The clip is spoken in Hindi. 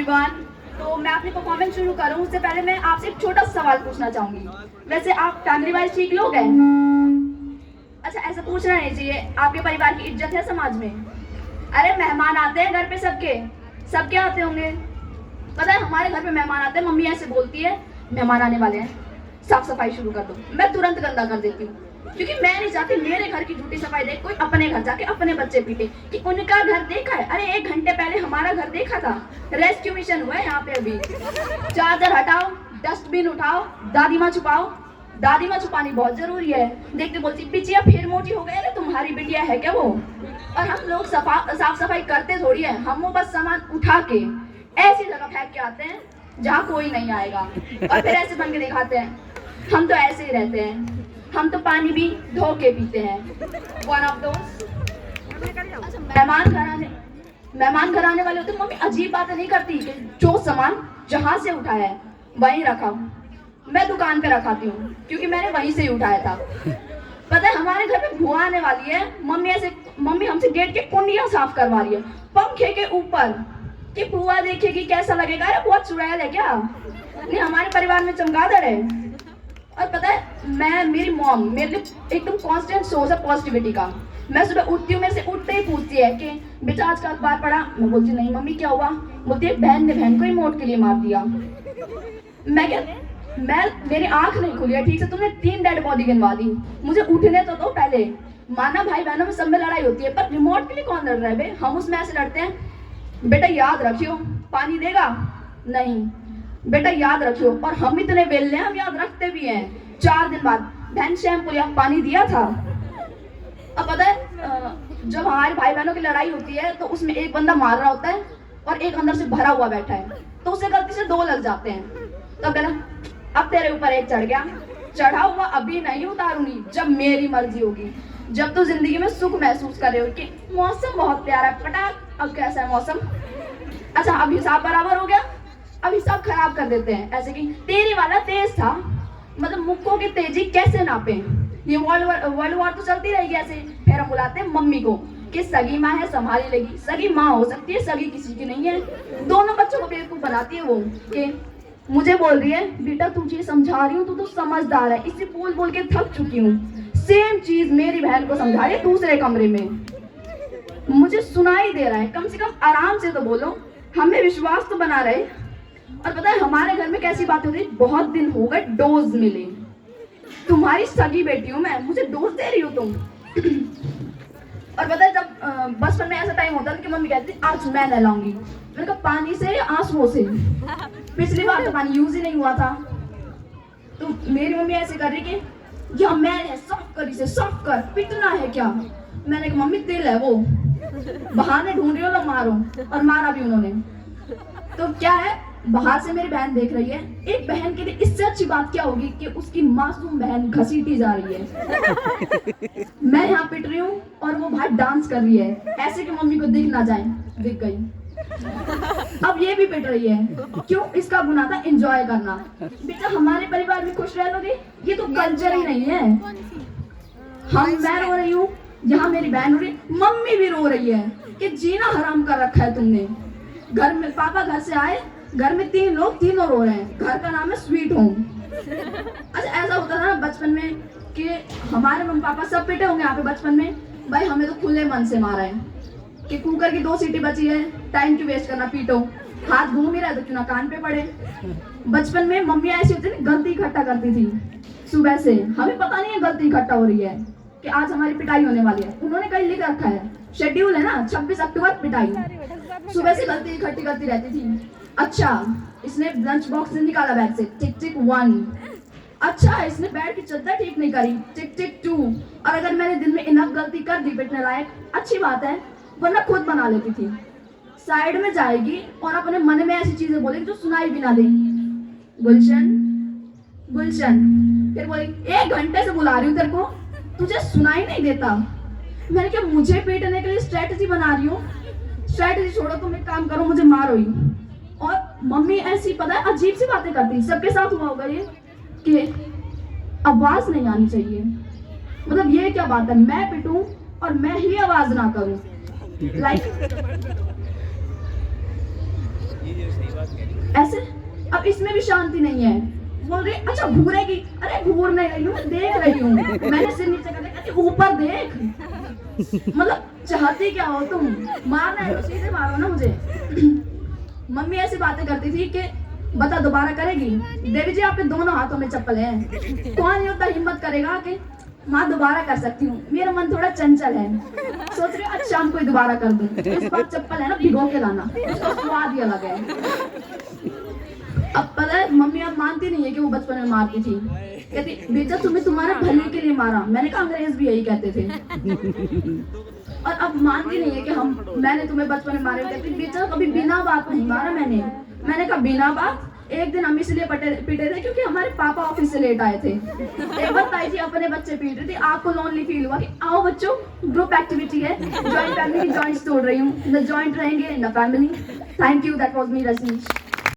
एवरीवन। तो मैं अपनी परफॉर्मेंस शुरू करूं उससे पहले मैं आपसे एक छोटा सा सवाल पूछना चाहूंगी। वैसे आप फैमिली वाइज ठीक लोग हैं? अच्छा, ऐसा पूछना नहीं चाहिए। आपके परिवार की इज्जत है समाज में? अरे मेहमान आते हैं घर पे, सबके आते होंगे। पता है हमारे घर पे मेहमान आते हैं, मम्मी ऐसे बोलती है मेहमान आने वाले हैं, साफ सफाई शुरू कर दो। मैं तुरंत गंदा कर देती हूँ, क्योंकि मैं नहीं चाहती मेरे घर की झूठी सफाई देख कोई अपने घर जाके अपने बच्चे पीटे कि उनका घर देखा है। अरे 1 घंटे पहले हमारा घर देखा था, रेस्क्यू मिशन हुआ है यहाँ पे अभी। चार्जर हटाओ, डस्टबिन उठाओ, दादी माँ छुपाओ। दादी माँ छुपानी बहुत जरूरी है। देखते बोलती बिटिया फिर मोटी हो गई, अरे तुम्हारी बिटिया है क्या वो? और हम लोग साफ सफाई करते थोड़ी है, हम वो बस सामान उठा के ऐसी जगह फेंक के आते हैं जहाँ कोई नहीं आएगा, और फिर ऐसे बन के दिखाते हैं हम तो ऐसे ही रहते हैं, हम तो पानी भी धो के पीते हैं। One of those. अच्छा, मेहमान घर आने वाले होते, मम्मी अजीब बातें नहीं करती कि जो सामान जहाँ से उठाया है वहीं रखा। मैं दुकान पे रखाती हूँ क्योंकि मैंने वहीं से ही उठाया था। पता है हमारे घर पे बुआ आने वाली है, मम्मी हमसे गेट के कुंडियां साफ करवा रही है पंखे के ऊपर कि बुआ देखेगी कैसा लगेगा। अरे बहुत चुड़ैल है क्या? नहीं, हमारे परिवार में चमगादड़ है। और पता है मेरी मॉम मेरे लिए एकदम कांस्टेंट सोर्स है पॉजिटिविटी का। मैं सुबह उठती हूँ, मेरे से उठते ही पूछती है कि बेटा आज का अखबार पढ़ा? मैं बोलती नहीं मम्मी क्या हुआ? बोलती है बहन ने बहन को रिमोट के लिए मार दिया। मेरी आंख नहीं खुली है ठीक से, तुमने 3 डेड बॉडी गिनवा दी, मुझे उठने तो दो पहले। माना भाई बहनों में सब में लड़ाई होती है, पर रिमोट के लिए कौन लड़ रहा है बे? हम उसमें ऐसे लड़ते हैं बेटा याद रखियो पानी देगा नहीं, बेटा याद रखियो। और हम इतने बेलने हम याद रखते भी हैं। 4 दिन बाद बहन शैम्पू या पानी दिया था। अब पता है जब हमारे भाई बहनों की लड़ाई होती है तो उसमें एक बंदा मार रहा होता है और एक अंदर से भरा हुआ बैठा है, तो उसे गलती से 2 लग जाते हैं। तब कहना अब तेरे ऊपर एक चढ़ गया, चढ़ा हुआ अभी नहीं उतारूंगी, जब मेरी मर्जी होगी। जब तो जिंदगी में सुख महसूस कर रहे हो कि मौसम बहुत प्यारा है, पटाख अब कैसा है मौसम। अच्छा अब हिसाब बराबर हो गया, अब हिसाब खराब कर देते हैं ऐसे कि तेरी वाला तेज था, मतलब मुक्कों की तेजी कैसे नापे। ये वर्ल्ड वॉर तो चलती रहेगी ऐसे। फिर हम बुलाते हैं मम्मी को कि सगी माँ है संभाली लेगी। सगी माँ हो सकती है, सगी किसी की नहीं है। दोनों बच्चों को बेवकूफ बनाती है वो कि मुझे बोल रही है बेटा तुझे समझा रही हूँ तू तो समझदार है, इसे बोल बोल के थक चुकी हूँ। सेम चीज मेरी बहन को समझा रही है दूसरे कमरे में, मुझे सुनाई दे रहा है। कम से कम आराम से तो बोलो, हमें विश्वास तो बना रहे। और पता है हमारे घर में कैसी बात होती है, बहुत दिन हो गए डोज मिले, तुम्हारी सगी बेटी हूँ मैं, मुझे डोज दे रही हो तुम। और पता है जब बचपन में ऐसा टाइम होता था कि मम्मी कहती आज मैं नहलाऊंगी, मैंने कहा पानी से या आंसुओं से? पिछली बार तो पानी यूज ही नहीं हुआ था। तो मेरी मम्मी ऐसे कर रही कि या मैं है साफ कर, इसे साफ कर, पिटना है क्या? मैंने कहा मम्मी दिल है वो, बहाने ढूंढ रही हो लोग मारो, और मारा भी उन्होंने। तो क्या है बाहर से मेरी बहन देख रही है, एक बहन के लिए इससे अच्छी बात क्या होगी कि उसकी मासूम बहन घसीटी जा रही है। मैं यहाँ पिट रही हूँ और वो बाहर डांस कर रही है ऐसे कि मम्मी को दिख ना जाए, दिख गई। अब ये भी पिट रही है, क्यों? इसका गुनाह था एंजॉय करना। बेटा हमारे परिवार में खुश रह लोगे, ये तो कल्चर ही नहीं है। मैं रो रही हूँ, यहाँ मेरी बहन रो रही, मम्मी भी रो रही है कि जीना हराम कर रखा है तुमने। घर में पापा घर से आए, घर में 3 लोग, तीनों रो रहे हैं। घर का नाम है स्वीट होम। अच्छा ऐसा होता था ना बचपन में कि हमारे मम्मी पापा सब पिटे होंगे यहाँ पे बचपन में, भाई हमें तो खुले मन से मारा है कि कुकर की 2 सीटी बची है, टाइम क्यों वेस्ट करना, पीटो। हाथ घूम ही रहा है तो क्यों ना कान पे पड़े। बचपन में मम्मी ऐसी होती थी गलती इकट्ठा करती थी सुबह से, हमें पता नहीं है गलती इकट्ठा हो रही है कि आज हमारी पिटाई होने वाली है। उन्होंने कहीं लिख रखा है, शेड्यूल है ना 26 अक्टूबर पिटाई। सुबह से गलती इकट्ठी करती रहती थी। अच्छा इसने लंच बॉक्स निकाला बैग से, टिक टिक 1। अच्छा इसने बेड की चद्दर ठीक नहीं करी, टिक टिक 2। और अगर मैंने दिन में इनफ गलती कर दी पिटने लायक, अच्छी बात है, वरना खुद बना लेती थी। साइड में जाएगी और अपने मन में ऐसी चीजें बोलेगी जो सुनाई भी ना दे। गुलशन गुलशन, फिर बोलेगी 1 घंटे से बुला रही हूँ तेरे को, तुझे सुनाई नहीं देता? मैंने क्या मुझे पीटने के लिए स्ट्रेटजी बना रही हूँ? स्ट्रेटजी छोड़ो, तुम एक काम करो, मुझे मारो ही। और मम्मी ऐसी पता है अजीब सी बातें करती, सबके साथ हुआ होगा ये कि आवाज नहीं आनी चाहिए। मतलब ये क्या बात है, मैं पिटूं और मैं ही आवाज ना करूं। लाइक ऐसे। अब इसमें भी शांति नहीं है, बोल रही अच्छा घूरेगी, अरे घूर नहीं रही हूँ, मैं देख रही हूँ, मैंने सिर नीचे कर दिया, कहती ऊपर देख। मतलब चाहती क्या हो तुम, मारना है तो सीधे मारो ना मुझे। मम्मी ऐसी बातें करती थी कि बता दोबारा करेगी, देवी जी आपके दोनों हाथों में चप्पल है, कौन ये उतना हिम्मत करेगा कि माँ दोबारा कर सकती हूँ। मेरा मन थोड़ा चंचल है, सोच रही हूँ आज शाम को ही दोबारा कर दूँ। इस बार चप्पल है ना भिगो के लाना, उसका स्वाद ही अलग है। अब पता है मम्मी अब मानती नहीं है कि वो बचपन में मारती थी, कहती बेटा तुम्हें तुम्हारे भले के लिए मारा। मैंने कहा अंग्रेज भी यही कहते थे। और अब मानती नहीं है कि मैंने तुम्हें बचपन में मारा। कहती बेटा कभी बिना बात नहीं मारा मैंने कहा बिना बात। एक दिन हम इसलिए पीटे थे क्योंकि हमारे पापा ऑफिस से लेट आए थे। एक बार ताई जी अपने बच्चे पीट रही थी, आपको लोनली फील हुआ कि आओ बच्चों ग्रुप एक्टिविटी है, जॉइंट फैमिली की जॉइंट्स तोड़ रही हूँ, न जॉइंट रहेंगे न family. Thank you, that was me Rajneesh.